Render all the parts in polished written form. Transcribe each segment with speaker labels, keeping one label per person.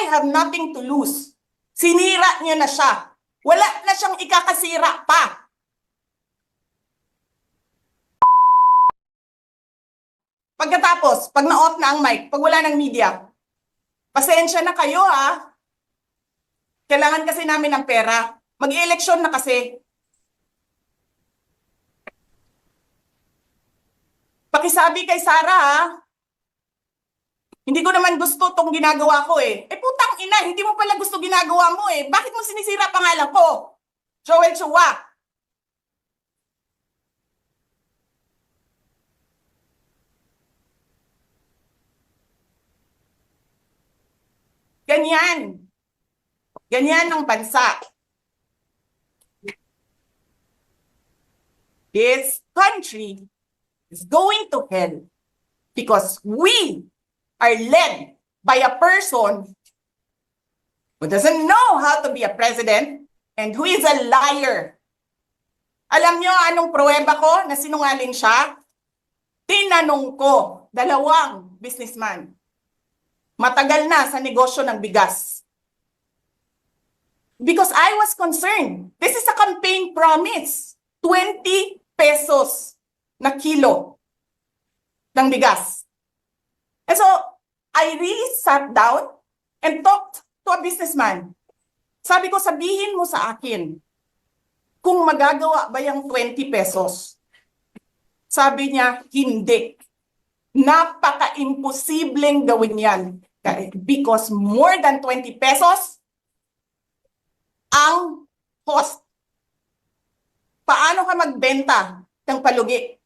Speaker 1: have nothing to lose. Sinira niyo na siya. Wala na siyang ikakasira pa. Pagkatapos, pag na-off na ang mic, pag wala ng media, pasensya na kayo ha. Kailangan kasi namin ng pera. Mag-eleksyon na kasi. Pakisabi kay Sara ha. Hindi ko naman gusto tong ginagawa ko eh. Eh putang ina, hindi mo pala gusto ginagawa mo eh. Bakit mo sinisira pangalan ko? Joel Chua. Ganyan. Ganyan ang bansa. This country is going to hell because we are led by a person who doesn't know how to be a president and who is a liar. Alam nyo anong pruweba ko na sinungaling siya? Tinanong ko, 2 businessman. Matagal na sa negosyo ng bigas. Because I was concerned. This is a campaign promise. 20 pesos na kilo ng bigas. And so, I really sat down and talked to a businessman. Sabi ko, sabihin mo sa akin, kung magagawa ba yung 20 pesos? Sabi niya, hindi. Napaka-imposibleng gawin yan. Because more than 20 pesos ang cost. Paano ka magbenta ng palugi?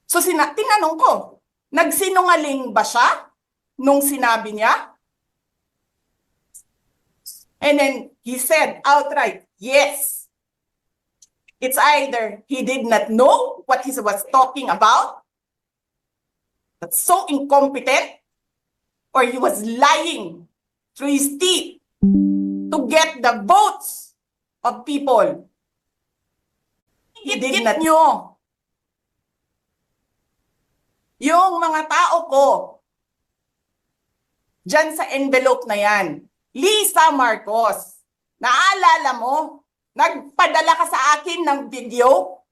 Speaker 1: So, tinanong ko, nagsinungaling ba siya nung sinabi niya? And then he said outright, yes. It's either he did not know what he was talking about, that's so incompetent, or he was lying through his teeth to get the votes of people. He did not know. Yung mga tao ko, dyan sa envelope na yan, Lisa Marcos, naalala mo, nagpadala ka sa akin ng video?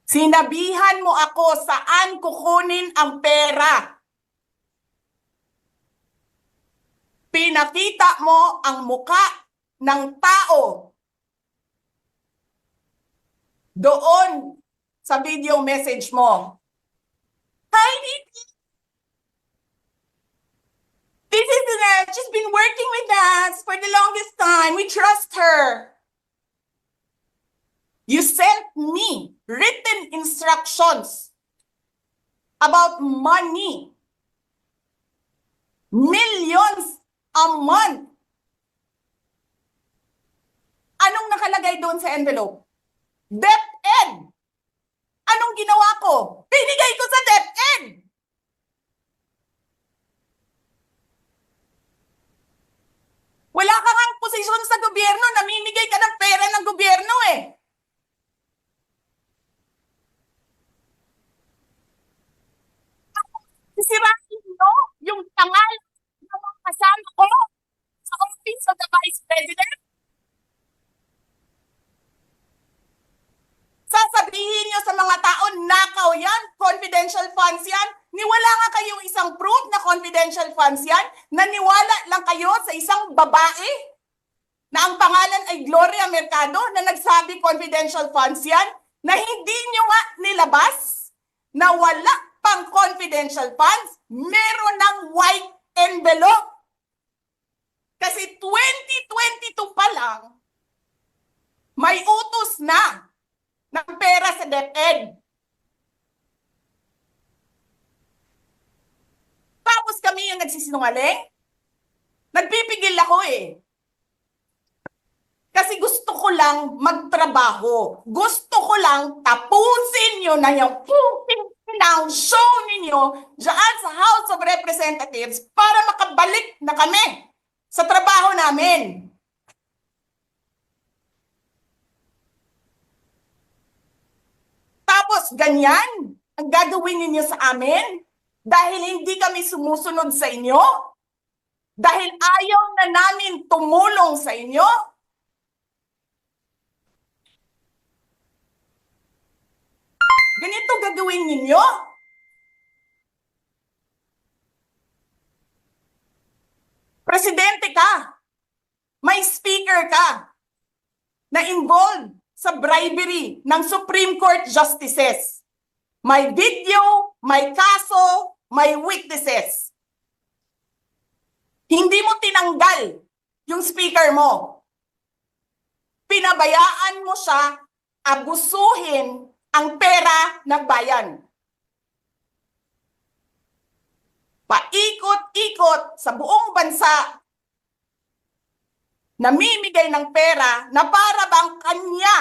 Speaker 1: Sinabihan mo ako saan kukunin ang pera. Pinakita mo ang muka ng tao doon sa video message mo. Hi, Nikki. This is she's been working with us for the longest time. We trust her. You sent me written instructions about money. Millions a month. Anong nakalagay doon sa envelope? DepEd. Anong ginawa ko? Binigay ko sa DepEd. Wala ka ngang posisyon sa gobyerno, namimigay ka ng pera ng gobyerno eh. Sisirahin mo yung pangalan ng mga kasama ko sa Office of the Vice President. Sasabihin nyo sa mga tao, nakaw yan, confidential funds yan. Niwala nga kayong isang proof na confidential funds yan. Naniwala lang kayo sa isang babae na ang pangalan ay Gloria Mercado na nagsabi confidential funds yan, na hindi nyo nga nilabas na wala pang confidential funds, meron ng white envelope. Kasi 2022 pa lang, may utos na ng pera sa DepEd. Tapos kami yung nagsisinungaling? Nagpipigil ako eh. Kasi gusto ko lang magtrabaho. Gusto ko lang tapusin nyo na yung show ninyo dyan sa House of Representatives para makabalik na kami sa trabaho namin. Tapos ganyan ang gagawin ninyo sa amin? Dahil hindi kami sumusunod sa inyo? Dahil ayaw na namin tumulong sa inyo? Ganito gagawin ninyo? Presidente ka, may speaker ka na involved sa bribery ng Supreme Court justices. May video, may kaso, may witnesses. Hindi mo tinanggal yung speaker mo. Pinabayaan mo siya abusuhin ang pera ng bayan. Paikot-ikot sa buong bansa, namimigay ng pera na para bang kanya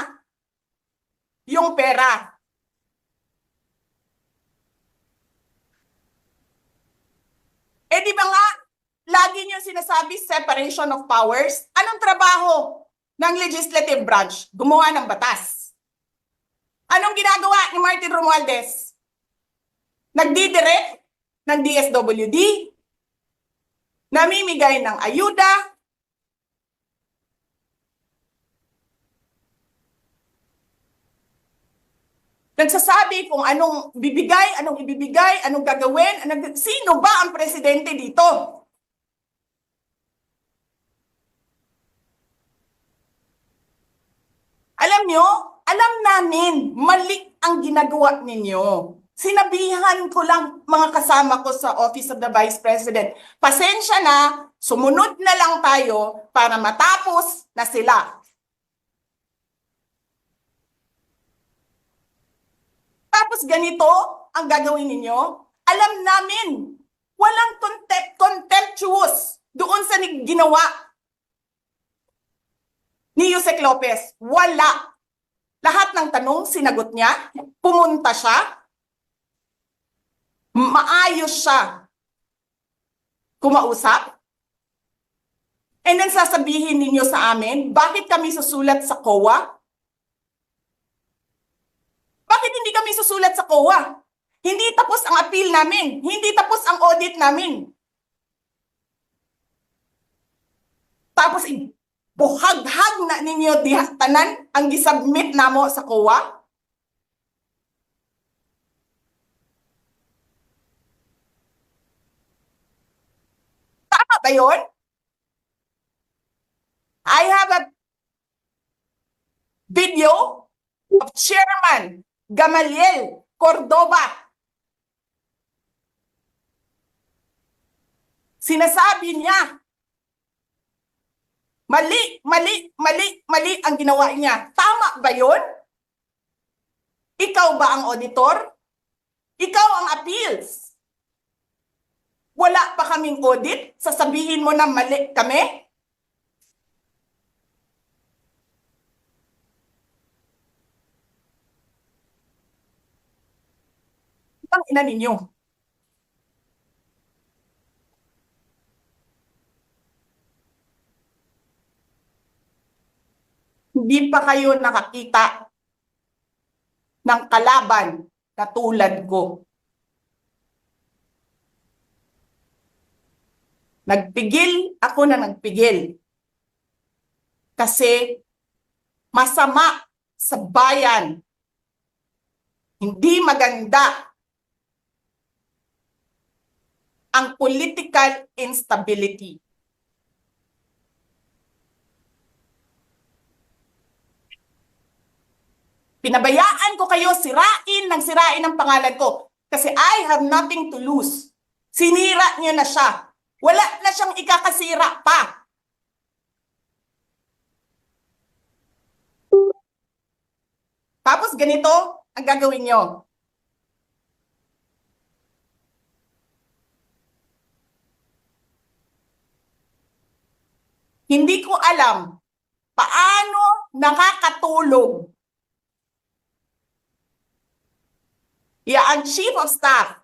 Speaker 1: yung pera. Eh di ba nga, lagi niyo sinasabi separation of powers? Anong trabaho ng legislative branch? Gumawa ng batas. Anong ginagawa ni Martin Romualdez? Nagdidirect ng DSWD, namimigay ng ayuda, nagsasabi kung anong bibigay, anong ibibigay, anong gagawin, sino ba ang presidente dito? Alam nyo, alam namin, mali ang ginagawa ninyo. Sinabihan ko lang mga kasama ko sa Office of the Vice President, pasensya na, sumunod na lang tayo para matapos na sila. Tapos ganito ang gagawin ninyo? Alam namin, walang contemptuous doon sa ginawa ni Yusek Lopez. Wala. Lahat ng tanong, sinagot niya. Pumunta siya. Maayos siya kumausap. And then sasabihin ninyo sa amin, bakit kami susulat sa COA? Bakit hindi kami susulat sa COA? Hindi tapos ang appeal namin. Hindi tapos ang audit namin. Tapos buhaghag na ninyo tanan ang gisubmit namo sa COA? Tama ba yun? I have a video of Chairman Gamaliel Cordoba. Sinasabi niya, mali ang ginawa niya. Tama ba yun? Ikaw ba ang auditor? Ikaw ang appeals. Wala pa kaming audit? Sasabihin mo na mali kami? Ang ina ninyo. Hindi pa kayo nakakita ng kalaban na tulad ko. Nagpigil ako na nagpigil. Kasi masama sa bayan. Hindi maganda ang political instability. Pinabayaan ko kayo sirain ang pangalan ko. Kasi I have nothing to lose. Sinira niyo na siya. Wala na siyang ikakasira pa. Tapos ganito ang gagawin niyo. Hindi ko alam paano nakakatulog ang Chief of Staff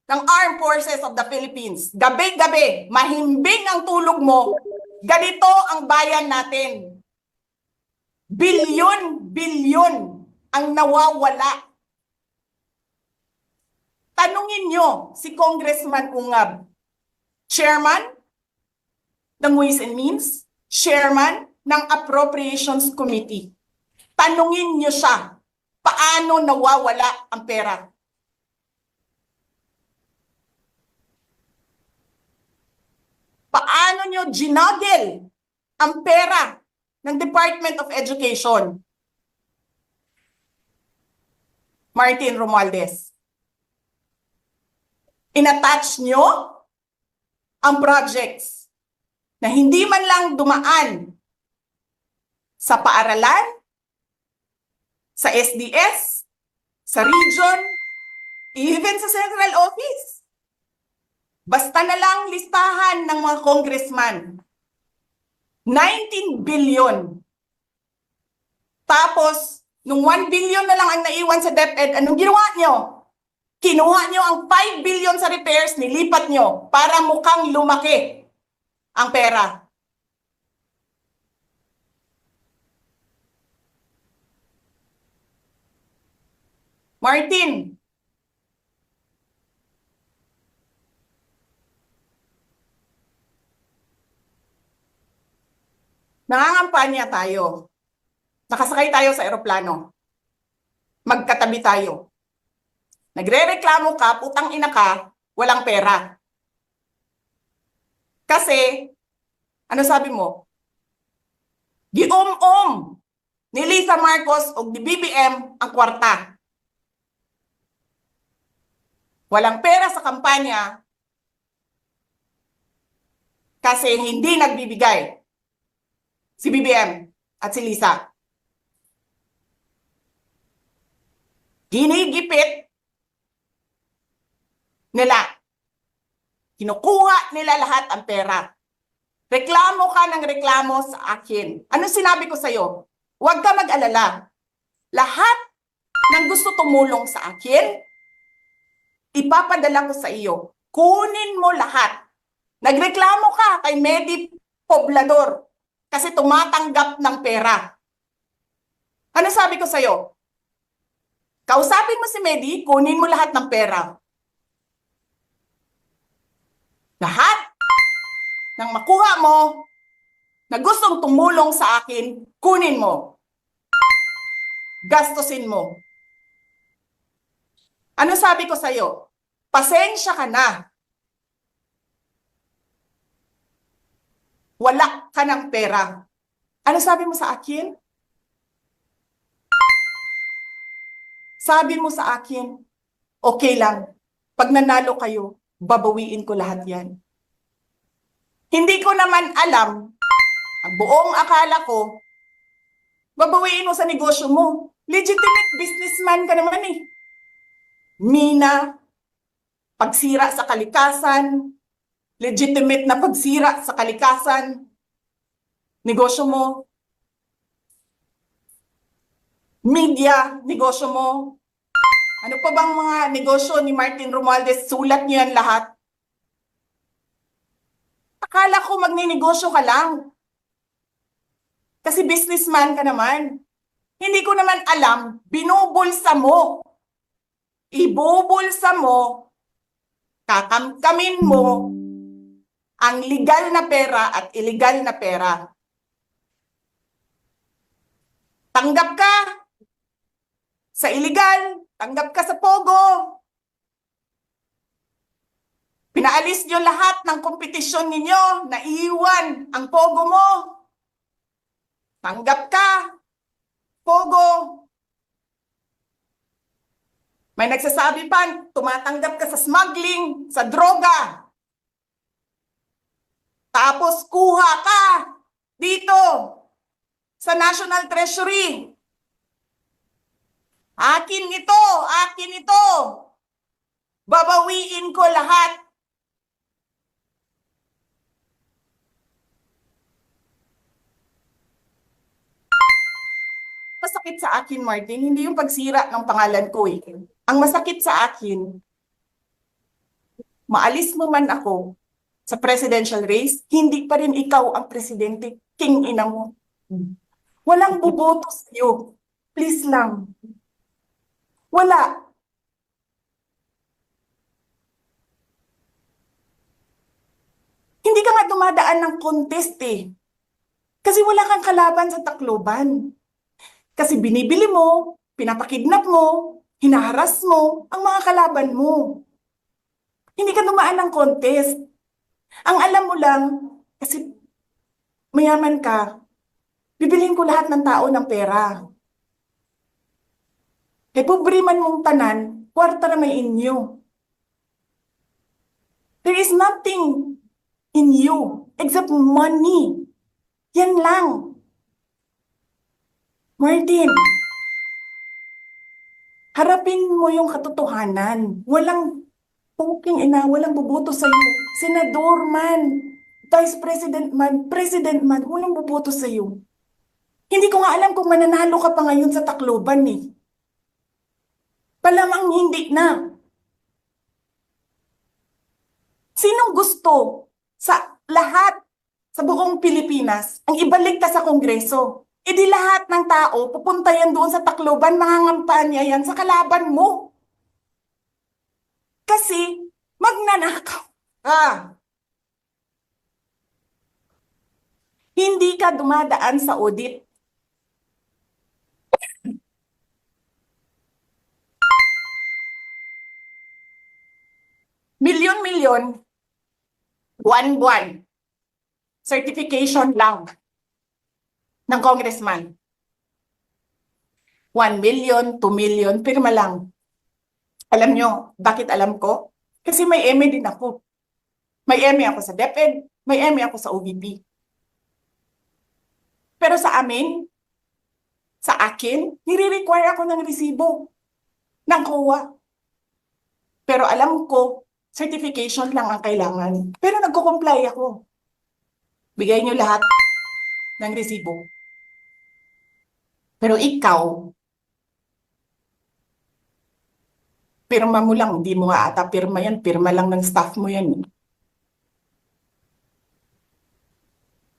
Speaker 1: ng Armed Forces of the Philippines. Gabi-gabi, mahimbing ang tulog mo. Ganito ang bayan natin. Bilyon ang nawawala. Tanungin Tanungin nyo si Congressman Ungab, chairman ng Ways and Means, chairman ng Appropriations Committee. Tanungin nyo siya, paano nawawala ang pera? Paano nyo ginagel ang pera ng Department of Education? Martin Romualdez. Inattach nyo ang projects na hindi man lang dumaan sa paaralan, sa SDS, sa region, even sa central office. Basta na lang listahan ng mga congressman. 19 billion. Tapos, nung 1 billion na lang ang naiwan sa DepEd, anong ginawa nyo? Kinuha nyo ang 5 billion sa repairs, nilipat nyo para mukhang lumaki ang pera. Martin, nangangampanya tayo. Nakasakay tayo sa eroplano. Magkatabi tayo. Nagre-reklamo ka, putang ina ka, walang pera. Kasi, ano sabi mo? Gium-um ni Lisa Marcos o ni BBM ang kwarta. Walang pera sa kampanya kasi hindi nagbibigay si BBM at si Lisa. Ginigipit nila. Kinukuha nila lahat ang pera. Reklamo ka ng reklamo sa akin. Ano sinabi ko sa'yo? Huwag ka mag-alala. Lahat ng gusto tumulong sa akin, ipapadala ko sa iyo. Kunin mo lahat. Nagreklamo ka kay Medi Poblador kasi tumatanggap ng pera. Ano sabi ko sa'yo? Kausapin mo si Medi, kunin mo lahat ng pera. Lahat ng makuha mo na gustong tumulong sa akin, kunin mo. Gastusin mo. Ano sabi ko sa'yo? Pasensya ka na. Wala ka ng pera. Ano sabi mo sa akin? Sabi mo sa akin, okay lang. Pag nanalo kayo, babawiin ko lahat yan. Hindi ko naman alam, ang buong akala ko, babawiin mo sa negosyo mo. Legitimate businessman ka naman eh. Mina, pagsira sa kalikasan, legitimate na pagsira sa kalikasan, negosyo mo. Media, negosyo mo. Ano pa bang mga negosyo ni Martin Romualdez? Sulat niyo yan lahat. Akala ko magninegosyo ka lang. Kasi businessman ka naman. Hindi ko naman alam, binubulsa mo. Ibubulsa mo, kakamkamin mo, ang legal na pera at illegal na pera. Tanggap ka sa illegal, tanggap ka sa pogo. Pinaalis nyo lahat ng kompetisyon ninyo, naiiwan ang pogo mo. Tanggap ka, pogo. May nagsasabi pa, tumatanggap ka sa smuggling, sa droga. Tapos kuha ka dito sa National Treasury. Akin ito, akin ito. Babawiin ko lahat. Masakit sa akin, Martin, hindi yung pagsira ng pangalan ko eh. Ang masakit sa akin, maalis mo man ako sa presidential race, hindi pa rin ikaw ang presidente, king ina mo. Walang buboto sa'yo. Please lang. Wala. dumadaan ng contest eh. Kasi wala kang kalaban sa Tacloban. Kasi binibili mo, pinapakidnap mo, hinaharas mo ang mga kalaban mo. Hindi ka dumaan ng contest. Ang alam mo lang, kasi mayaman ka, bibilhin ko lahat ng tao ng pera. E pobre man mong tanan, kwarta na may inyo. There is nothing in you except money. Yan lang. Martin, harapin mo yung katotohanan. Walang puking ina, walang buboto sa'yo. Senador man, Vice President man, walang buboto sa'yo. Hindi ko nga alam kung mananalo ka pa ngayon sa Tacloban eh. Palamang hindi na. Sinong gusto sa lahat sa buong Pilipinas ang ibalik ka sa Kongreso? E di lahat ng tao pupunta yan doon sa Tacloban, mangangampanya yan sa kalaban mo. Kasi magnanakaw ka. Hindi ka dumadaan sa audit. Milyon-milyon, buwan-buwan, certification lang ng congressman. 1 million, 2 million, pirma lang. Alam nyo, bakit alam ko? Kasi may MA din ako. May MA ako sa DepEd, may MA ako sa OVP. Pero sa akin, nire-require ako ng resibo ng COA. Pero alam ko, certification lang ang kailangan. Pero nagko-comply ako. Bigay nyo lahat ng resibo. Pero ikaw, pirma mo lang, hindi mo nga ata pirma yan, pirma lang ng staff mo yan.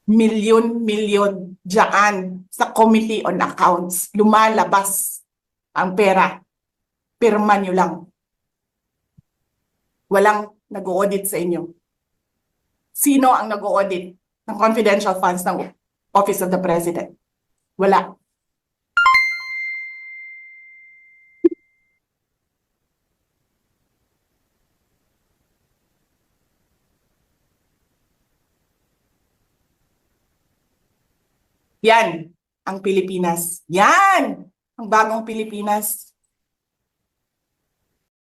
Speaker 1: Milyon-milyon dyan sa Committee on Accounts. Lumalabas ang pera. Pirma nyo lang. Walang nag-audit sa inyo. Sino ang nag-audit ng confidential funds ng Office of the President? Wala. Yan ang Pilipinas. Yan ang bagong Pilipinas.